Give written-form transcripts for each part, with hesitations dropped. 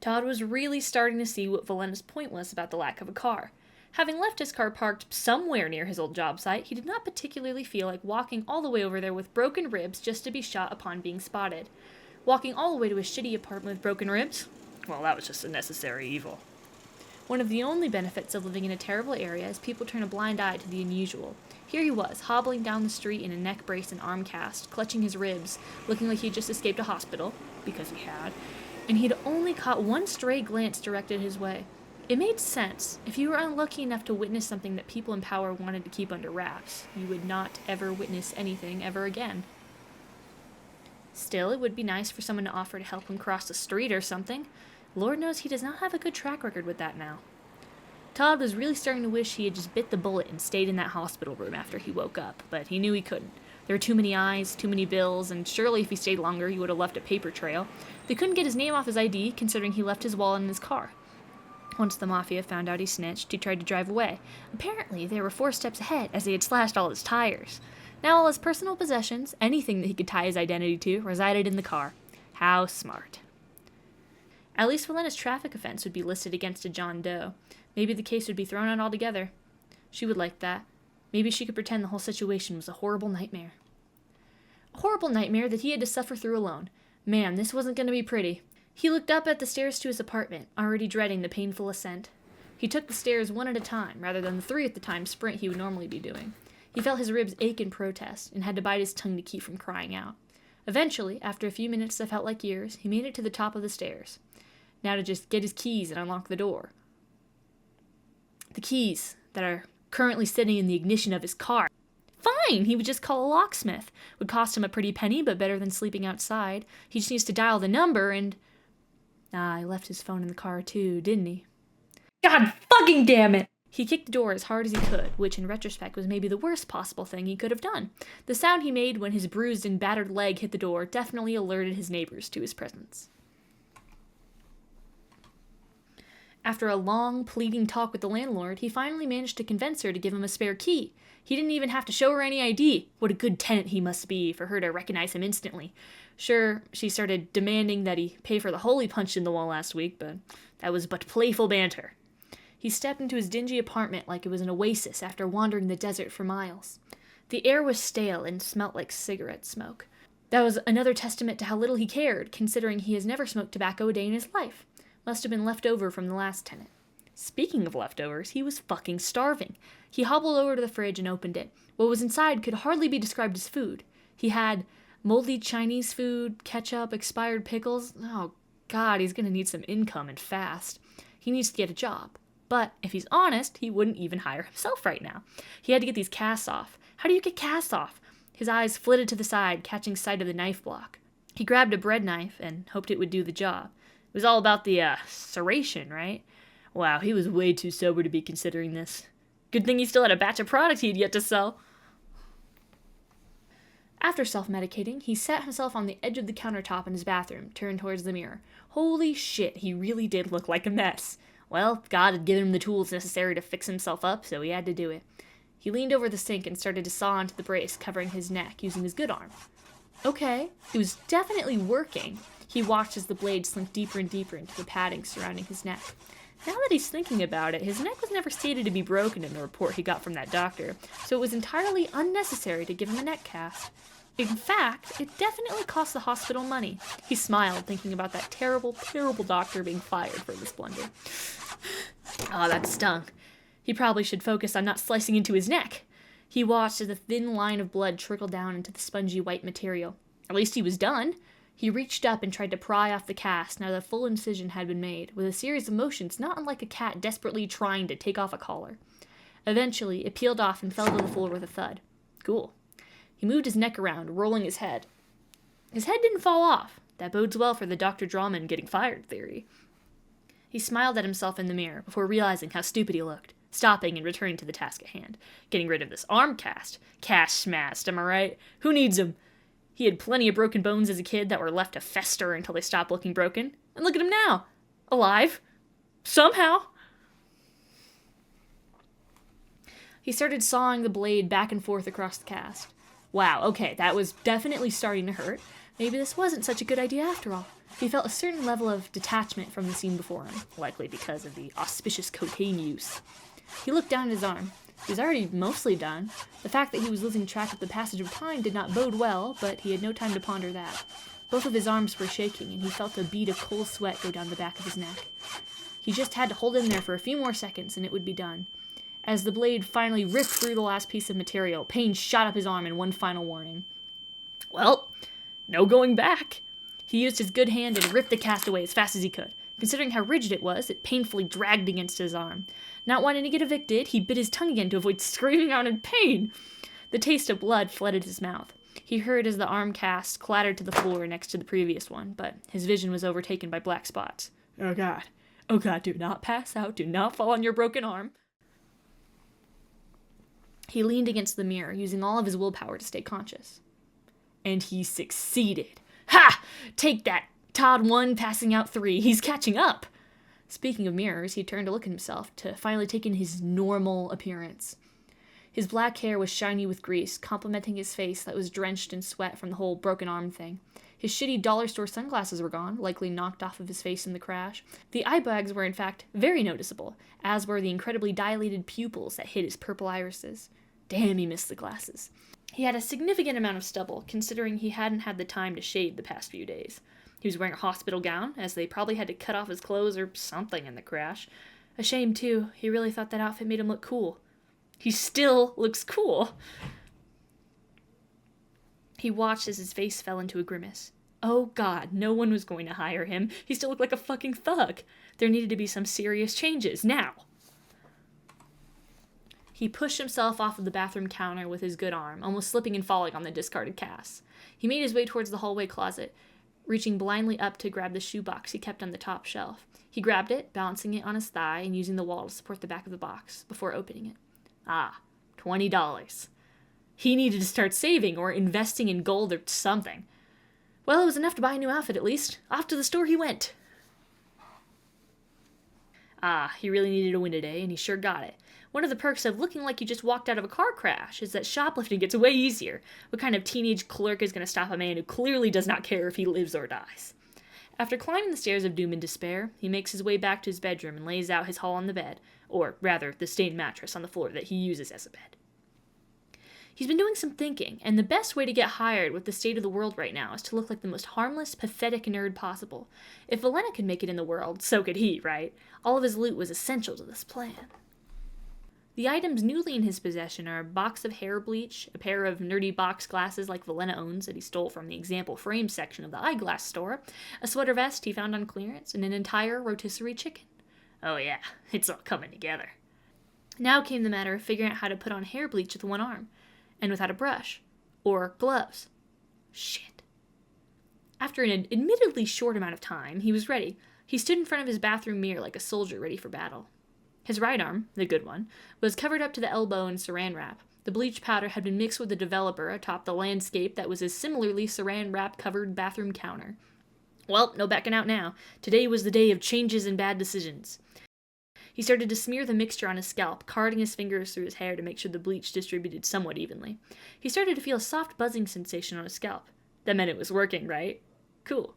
Todd was really starting to see what Valena's point was about the lack of a car. Having left his car parked somewhere near his old job site, he did not particularly feel like walking all the way over there with broken ribs just to be shot upon being spotted. Walking all the way to his shitty apartment with broken ribs? Well, that was just a necessary evil. One of the only benefits of living in a terrible area is people turn a blind eye to the unusual. Here he was, hobbling down the street in a neck brace and arm cast, clutching his ribs, looking like he had just escaped a hospital, because he had, and he'd only caught one stray glance directed his way. It made sense. If you were unlucky enough to witness something that people in power wanted to keep under wraps, you would not ever witness anything ever again. Still, it would be nice for someone to offer to help him cross the street or something. Lord knows he does not have a good track record with that now. Todd was really starting to wish he had just bit the bullet and stayed in that hospital room after he woke up, but he knew he couldn't. There were too many eyes, too many bills, and surely if he stayed longer he would have left a paper trail. They couldn't get his name off his ID, considering he left his wallet in his car. Once the Mafia found out he snitched, he tried to drive away. Apparently, they were 4 steps ahead, as they had slashed all his tires. Now all his personal possessions, anything that he could tie his identity to, resided in the car. How smart. At least Valena's traffic offense would be listed against a John Doe. Maybe the case would be thrown out altogether. She would like that. Maybe she could pretend the whole situation was a horrible nightmare. A horrible nightmare that he had to suffer through alone. Man, this wasn't going to be pretty. He looked up at the stairs to his apartment, already dreading the painful ascent. He took the stairs one at a time, rather than the 3 at the time sprint he would normally be doing. He felt his ribs ache in protest, and had to bite his tongue to keep from crying out. Eventually, after a few minutes that felt like years, he made it to the top of the stairs. Now to just get his keys and unlock the door. The keys that are currently sitting in the ignition of his car. Fine, he would just call a locksmith. Would cost him a pretty penny, but better than sleeping outside. He just needs to dial the number and... he left his phone in the car too, didn't he? God fucking damn it! He kicked the door as hard as he could, which in retrospect was maybe the worst possible thing he could have done. The sound he made when his bruised and battered leg hit the door definitely alerted his neighbors to his presence. After a long, pleading talk with the landlord, he finally managed to convince her to give him a spare key. He didn't even have to show her any ID. What a good tenant he must be for her to recognize him instantly. Sure, she started demanding that he pay for the hole he punched in the wall last week, but that was but playful banter. He stepped into his dingy apartment like it was an oasis after wandering the desert for miles. The air was stale and smelt like cigarette smoke. That was another testament to how little he cared, considering he has never smoked tobacco a day in his life. Must have been left over from the last tenant. Speaking of leftovers, he was fucking starving. He hobbled over to the fridge and opened it. What was inside could hardly be described as food. He had moldy Chinese food, ketchup, expired pickles. Oh, God, he's gonna need some income and fast. He needs to get a job. But if he's honest, he wouldn't even hire himself right now. He had to get these casts off. How do you get casts off? His eyes flitted to the side, catching sight of the knife block. He grabbed a bread knife and hoped it would do the job. It was all about the, serration, right? Wow, he was way too sober to be considering this. Good thing he still had a batch of product he had yet to sell. After self-medicating, he sat himself on the edge of the countertop in his bathroom, turned towards the mirror. Holy shit, he really did look like a mess. Well, God had given him the tools necessary to fix himself up, so he had to do it. He leaned over the sink and started to saw into the brace, covering his neck, using his good arm. Okay, it was definitely working. He watched as the blade slunk deeper and deeper into the padding surrounding his neck. Now that he's thinking about it, his neck was never stated to be broken in the report he got from that doctor, so it was entirely unnecessary to give him a neck cast. In fact, it definitely cost the hospital money. He smiled, thinking about that terrible, terrible doctor being fired for this blunder. Ah, that stung. He probably should focus on not slicing into his neck. He watched as a thin line of blood trickled down into the spongy white material. At least he was done. He reached up and tried to pry off the cast now that a full incision had been made, with a series of motions not unlike a cat desperately trying to take off a collar. Eventually, it peeled off and fell to the floor with a thud. Cool. He moved his neck around, rolling his head. His head didn't fall off. That bodes well for the Dr. Drawman getting fired theory. He smiled at himself in the mirror before realizing how stupid he looked, stopping and returning to the task at hand. Getting rid of this arm cast. Cash smashed, am I right? Who needs him? He had plenty of broken bones as a kid that were left to fester until they stopped looking broken. And look at him now. Alive. Somehow. He started sawing the blade back and forth across the cast. Wow, okay, that was definitely starting to hurt. Maybe this wasn't such a good idea after all. He felt a certain level of detachment from the scene before him, likely because of the auspicious cocaine use. He looked down at his arm. He was already mostly done. The fact that he was losing track of the passage of time did not bode well, but he had no time to ponder that. Both of his arms were shaking, and he felt a bead of cold sweat go down the back of his neck. He just had to hold in there for a few more seconds, and it would be done. As the blade finally ripped through the last piece of material, pain shot up his arm in one final warning. Well, no going back. He used his good hand and ripped the cast away as fast as he could. Considering how rigid it was, it painfully dragged against his arm. Not wanting to get evicted, he bit his tongue again to avoid screaming out in pain. The taste of blood flooded his mouth. He heard as the arm cast clattered to the floor next to the previous one, but his vision was overtaken by black spots. Oh God, do not pass out, do not fall on your broken arm. He leaned against the mirror, using all of his willpower to stay conscious. And he succeeded. Ha! Take that! Todd 1, passing out 3. He's catching up! Speaking of mirrors, he turned to look at himself, to finally take in his normal appearance. His black hair was shiny with grease, complementing his face that was drenched in sweat from the whole broken arm thing. His shitty dollar store sunglasses were gone, likely knocked off of his face in the crash. The eye bags were in fact very noticeable, as were the incredibly dilated pupils that hid his purple irises. Damn, he missed the glasses. He had a significant amount of stubble, considering he hadn't had the time to shave the past few days. He was wearing a hospital gown, as they probably had to cut off his clothes or something in the crash. A shame, too. He really thought that outfit made him look cool. He still looks cool. He watched as his face fell into a grimace. Oh God, no one was going to hire him. He still looked like a fucking thug. There needed to be some serious changes, now. He pushed himself off of the bathroom counter with his good arm, almost slipping and falling on the discarded casts. He made his way towards the hallway closet, reaching blindly up to grab the shoebox he kept on the top shelf. He grabbed it, balancing it on his thigh and using the wall to support the back of the box before opening it. $20. He needed to start saving or investing in gold or something. Well, it was enough to buy a new outfit at least. Off to the store he went. He really needed a win today, and he sure got it. One of the perks of looking like you just walked out of a car crash is that shoplifting gets way easier. What kind of teenage clerk is going to stop a man who clearly does not care if he lives or dies? After climbing the stairs of doom and despair, he makes his way back to his bedroom and lays out his haul on the bed, or rather, the stained mattress on the floor that he uses as a bed. He's been doing some thinking, and the best way to get hired with the state of the world right now is to look like the most harmless, pathetic nerd possible. If Valena could make it in the world, so could he, right? All of his loot was essential to this plan. The items newly in his possession are a box of hair bleach, a pair of nerdy box glasses like Valena owns that he stole from the example frame section of the eyeglass store, a sweater vest he found on clearance, and an entire rotisserie chicken. Oh yeah, it's all coming together. Now came the matter of figuring out how to put on hair bleach with one arm, and without a brush, or gloves. Shit. After an admittedly short amount of time, he was ready. He stood in front of his bathroom mirror like a soldier ready for battle. His right arm, the good one, was covered up to the elbow in saran wrap. The bleach powder had been mixed with the developer atop the landscape that was his similarly saran wrap covered bathroom counter. Well, no backing out now. Today was the day of changes and bad decisions. He started to smear the mixture on his scalp, carding his fingers through his hair to make sure the bleach distributed somewhat evenly. He started to feel a soft buzzing sensation on his scalp. That meant it was working, right? Cool.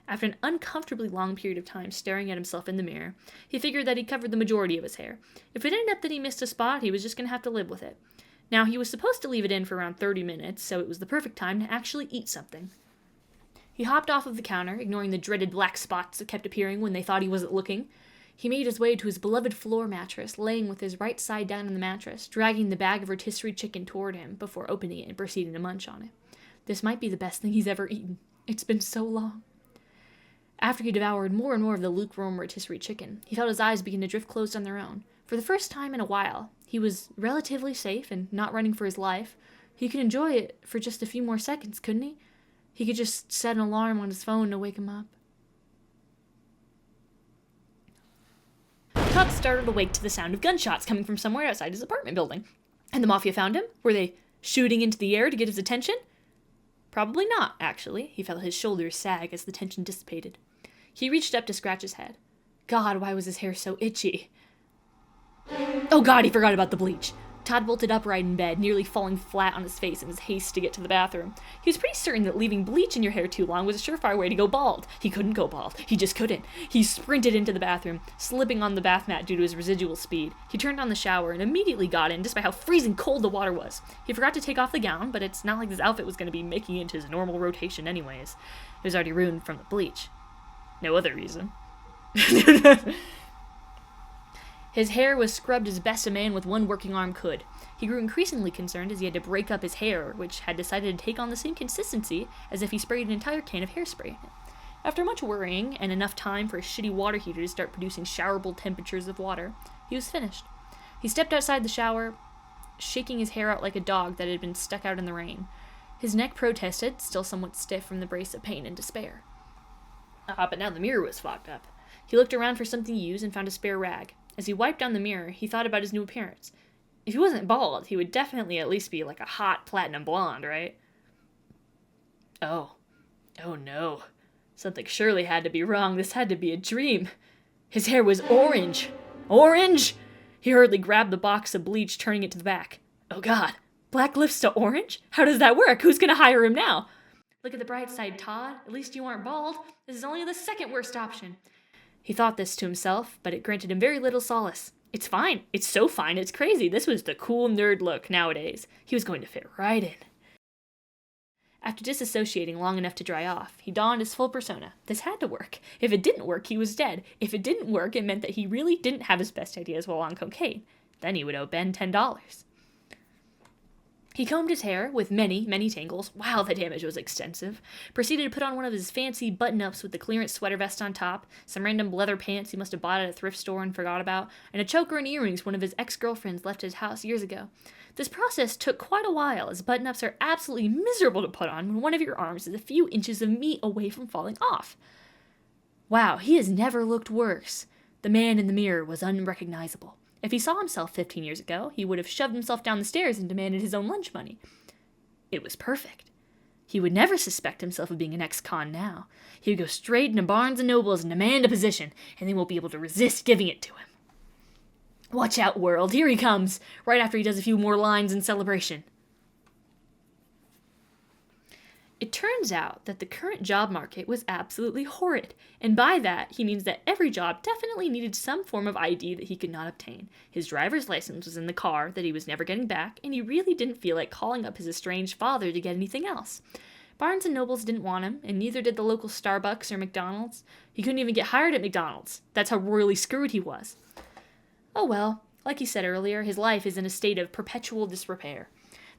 After an uncomfortably long period of time staring at himself in the mirror, he figured that he covered the majority of his hair. If it ended up that he missed a spot, he was just going to have to live with it. Now, he was supposed to leave it in for around 30 minutes, so it was the perfect time to actually eat something. He hopped off of the counter, ignoring the dreaded black spots that kept appearing when they thought he wasn't looking. He made his way to his beloved floor mattress, laying with his right side down on the mattress, dragging the bag of rotisserie chicken toward him before opening it and proceeding to munch on it. This might be the best thing he's ever eaten. It's been so long. After he devoured more and more of the lukewarm rotisserie chicken, he felt his eyes begin to drift closed on their own. For the first time in a while, he was relatively safe and not running for his life. He could enjoy it for just a few more seconds, couldn't he? He could just set an alarm on his phone to wake him up. Todd startled awake to the sound of gunshots coming from somewhere outside his apartment building. And the Mafia found him? Were they shooting into the air to get his attention? Probably not, actually. He felt his shoulders sag as the tension dissipated. He reached up to scratch his head. God, why was his hair so itchy? Oh God, he forgot about the bleach. Todd bolted upright in bed, nearly falling flat on his face in his haste to get to the bathroom. He was pretty certain that leaving bleach in your hair too long was a surefire way to go bald. He couldn't go bald. He just couldn't. He sprinted into the bathroom, slipping on the bath mat due to his residual speed. He turned on the shower and immediately got in, despite how freezing cold the water was. He forgot to take off the gown, but it's not like this outfit was going to be making it into his normal rotation anyways. It was already ruined from the bleach. No other reason. His hair was scrubbed as best a man with one working arm could. He grew increasingly concerned as he had to break up his hair, which had decided to take on the same consistency as if he sprayed an entire can of hairspray. After much worrying and enough time for a shitty water heater to start producing showerable temperatures of water, he was finished. He stepped outside the shower, shaking his hair out like a dog that had been stuck out in the rain. His neck protested, still somewhat stiff from the brace of pain and despair. But now the mirror was fogged up. He looked around for something to use and found a spare rag. As he wiped down the mirror, he thought about his new appearance. If he wasn't bald, he would definitely at least be like a hot platinum blonde, right? Oh no. Something surely had to be wrong. This had to be a dream. His hair was orange. Orange? He hurriedly grabbed the box of bleach, turning it to the back. Oh god, black lifts to orange? How does that work? Who's gonna hire him now? Look at the bright side, Todd. At least you aren't bald. This is only the second worst option. He thought this to himself, but it granted him very little solace. It's fine. It's so fine, it's crazy. This was the cool nerd look nowadays. He was going to fit right in. After disassociating long enough to dry off, he donned his full persona. This had to work. If it didn't work, he was dead. If it didn't work, it meant that he really didn't have his best ideas while on cocaine. Then he would owe Ben $10. He combed his hair, with many, many tangles. Wow, the damage was extensive. Proceeded to put on one of his fancy button-ups with the clearance sweater vest on top, some random leather pants he must have bought at a thrift store and forgot about, and a choker and earrings one of his ex-girlfriends left at his house years ago. This process took quite a while, as button-ups are absolutely miserable to put on when one of your arms is a few inches of meat away from falling off. Wow, he has never looked worse. The man in the mirror was unrecognizable. If he saw himself 15 years ago, he would have shoved himself down the stairs and demanded his own lunch money. It was perfect. He would never suspect himself of being an ex-con now. He would go straight into Barnes & Nobles and demand a position, and they won't be able to resist giving it to him. Watch out, world. Here he comes, right after he does a few more lines in celebration. It turns out that the current job market was absolutely horrid, and by that, he means that every job definitely needed some form of ID that he could not obtain. His driver's license was in the car that he was never getting back, and he really didn't feel like calling up his estranged father to get anything else. Barnes & Nobles didn't want him, and neither did the local Starbucks or McDonald's. He couldn't even get hired at McDonald's. That's how royally screwed he was. Oh well, like he said earlier, his life is in a state of perpetual disrepair.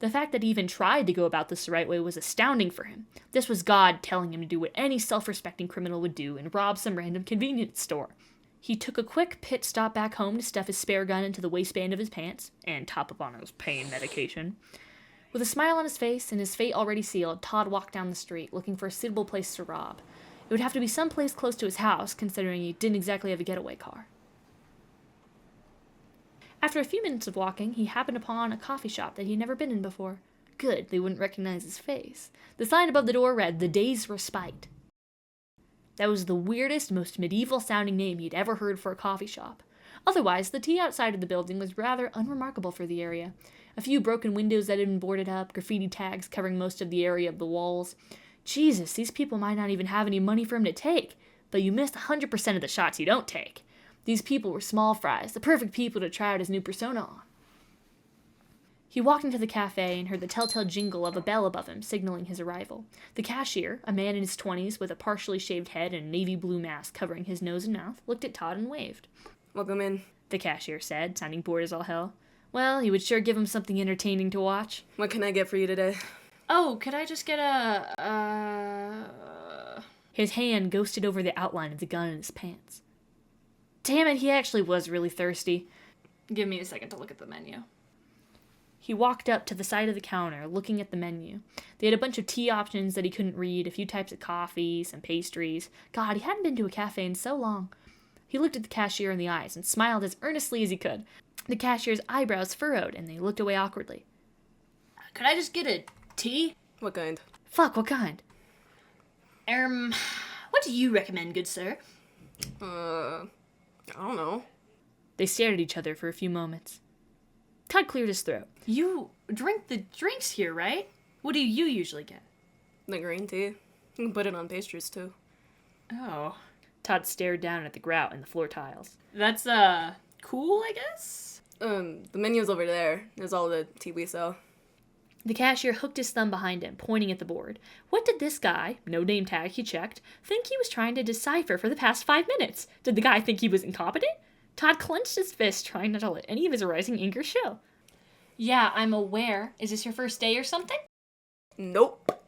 The fact that he even tried to go about this the right way was astounding for him. This was God telling him to do what any self-respecting criminal would do and rob some random convenience store. He took a quick pit stop back home to stuff his spare gun into the waistband of his pants, and top up on his pain medication. With a smile on his face and his fate already sealed, Todd walked down the street, looking for a suitable place to rob. It would have to be someplace close to his house, considering he didn't exactly have a getaway car. After a few minutes of walking, he happened upon a coffee shop that he'd never been in before. Good, they wouldn't recognize his face. The sign above the door read, "The Day's Respite." That was the weirdest, most medieval-sounding name he'd ever heard for a coffee shop. Otherwise, the tea outside of the building was rather unremarkable for the area. A few broken windows that had been boarded up, graffiti tags covering most of the area of the walls. Jesus, these people might not even have any money for him to take, but you missed 100% of the shots you don't take. These people were small fries, the perfect people to try out his new persona on. He walked into the cafe and heard the telltale jingle of a bell above him, signaling his arrival. The cashier, a man in his 20s with a partially shaved head and a navy blue mask covering his nose and mouth, looked at Todd and waved. "Welcome in," the cashier said, sounding bored as all hell. Well, he would sure give him something entertaining to watch. "What can I get for you today?" "Oh, could I just get His hand ghosted over the outline of the gun in his pants. Damn it, he actually was really thirsty. Give me a second to look at the menu. He walked up to the side of the counter, looking at the menu. They had a bunch of tea options that he couldn't read, a few types of coffee, some pastries. God, he hadn't been to a cafe in so long. He looked at the cashier in the eyes and smiled as earnestly as he could. The cashier's eyebrows furrowed, and they looked away awkwardly. "Could I just get a tea?" "What kind?" "Fuck, what kind?" What do you recommend, good sir?" I don't know." They stared at each other for a few moments. Todd cleared his throat. You drink the drinks here, right? What do you usually get? The green tea. You can put it on pastries, too. Oh. Todd stared down at the grout in the floor tiles. That's, cool, I guess? The menu's over there. There's all the tea we sell. The cashier hooked his thumb behind him, pointing at the board. What did this guy, no name tag he checked, think he was trying to decipher for the past 5 minutes? Did the guy think he was incompetent? Todd clenched his fist, trying not to let any of his rising anger show. Yeah, I'm aware. Is this your first day or something? Nope.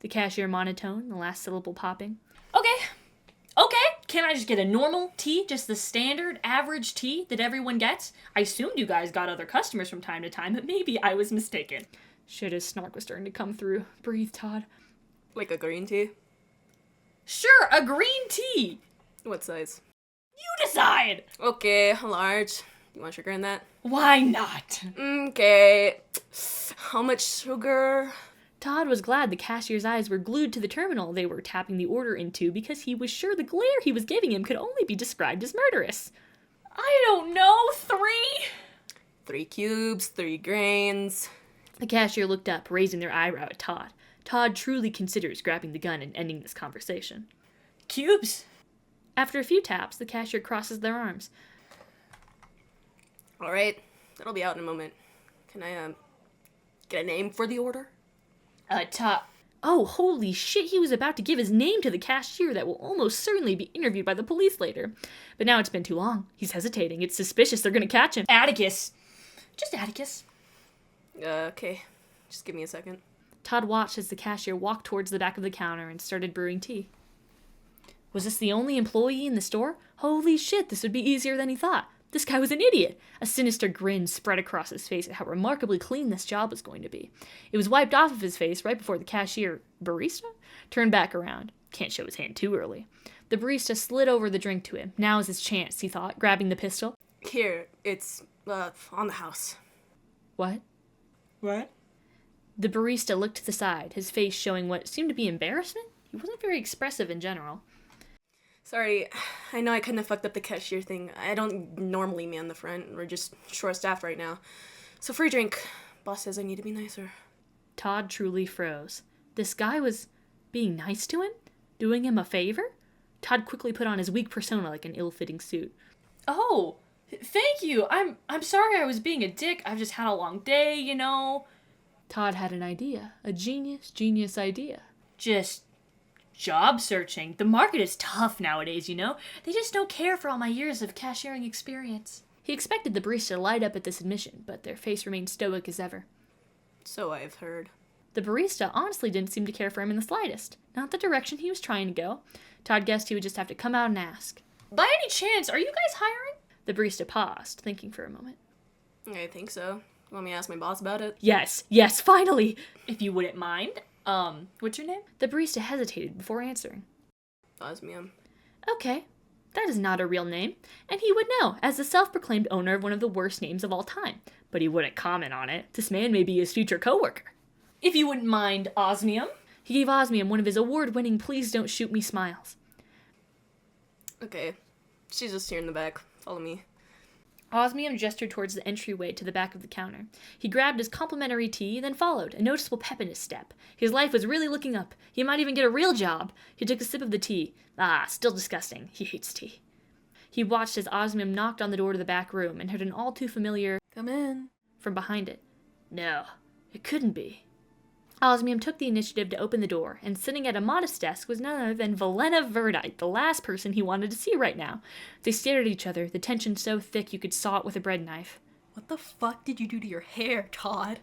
The cashier monotoned, the last syllable popping. Okay, can I just get a normal tea? Just the standard, average tea that everyone gets? I assumed you guys got other customers from time to time, but maybe I was mistaken. Shit, his snark was starting to come through. Breathe, Todd. Like a green tea? Sure, a green tea! What size? You decide! Okay, a large. You want sugar in that? Why not? Okay. How much sugar? Todd was glad the cashier's eyes were glued to the terminal they were tapping the order into because he was sure the glare he was giving him could only be described as murderous. I don't know, 3? 3 cubes, 3 grains. The cashier looked up, raising their eyebrow at Todd. Todd truly considers grabbing the gun and ending this conversation. Cubes? After a few taps, the cashier crosses their arms. Alright, that'll be out in a moment. Can I, get a name for the order? Todd. Oh, holy shit, he was about to give his name to the cashier that will almost certainly be interviewed by the police later. But now it's been too long. He's hesitating. It's suspicious they're gonna catch him. Atticus. Just Atticus. Okay. Just give me a second. Todd watched as the cashier walked towards the back of the counter and started brewing tea. Was this the only employee in the store? Holy shit, this would be easier than he thought. This guy was an idiot. A sinister grin spread across his face at how remarkably clean this job was going to be. It was wiped off of his face right before the cashier, barista, turned back around. Can't show his hand too early. The barista slid over the drink to him. Now is his chance, he thought, grabbing the pistol. Here, it's, on the house. What? What? The barista looked to the side, his face showing what seemed to be embarrassment. He wasn't very expressive in general. Sorry, I know I kind of fucked up the cashier thing. I don't normally man the front. We're just short-staffed right now. So free drink. Boss says I need to be nicer. Todd truly froze. This guy was being nice to him? Doing him a favor? Todd quickly put on his weak persona like an ill-fitting suit. Oh, thank you. I'm sorry I was being a dick. I've just had a long day, you know. Todd had an idea. A genius idea. Just job searching. The market is tough nowadays, you know? They just don't care for all my years of cashiering experience. He expected the barista to light up at this admission, but their face remained stoic as ever. So I've heard. The barista honestly didn't seem to care for him in the slightest. Not the direction he was trying to go. Todd guessed he would just have to come out and ask. By any chance, are you guys hiring? The barista paused, thinking for a moment. I think so. Want me to ask my boss about it? Yes, finally! If you wouldn't mind. What's your name? The barista hesitated before answering. Osmium. Okay, that is not a real name, and he would know, as the self-proclaimed owner of one of the worst names of all time. But he wouldn't comment on it. This man may be his future co-worker. If you wouldn't mind, Osmium. He gave Osmium one of his award-winning please don't shoot me smiles. Okay. She's just here in the back. Follow me. Osmium gestured towards the entryway to the back of the counter. He grabbed his complimentary tea, then followed, a noticeable pep in his step. His life was really looking up. He might even get a real job. He took a sip of the tea. Still disgusting. He hates tea. He watched as Osmium knocked on the door to the back room and heard an all too familiar, "Come in." from behind it. No, it couldn't be. Osmium took the initiative to open the door, and sitting at a modest desk was none other than Velena Verdite, the last person he wanted to see right now. They stared at each other, the tension so thick you could saw it with a bread knife. What the fuck did you do to your hair, Todd?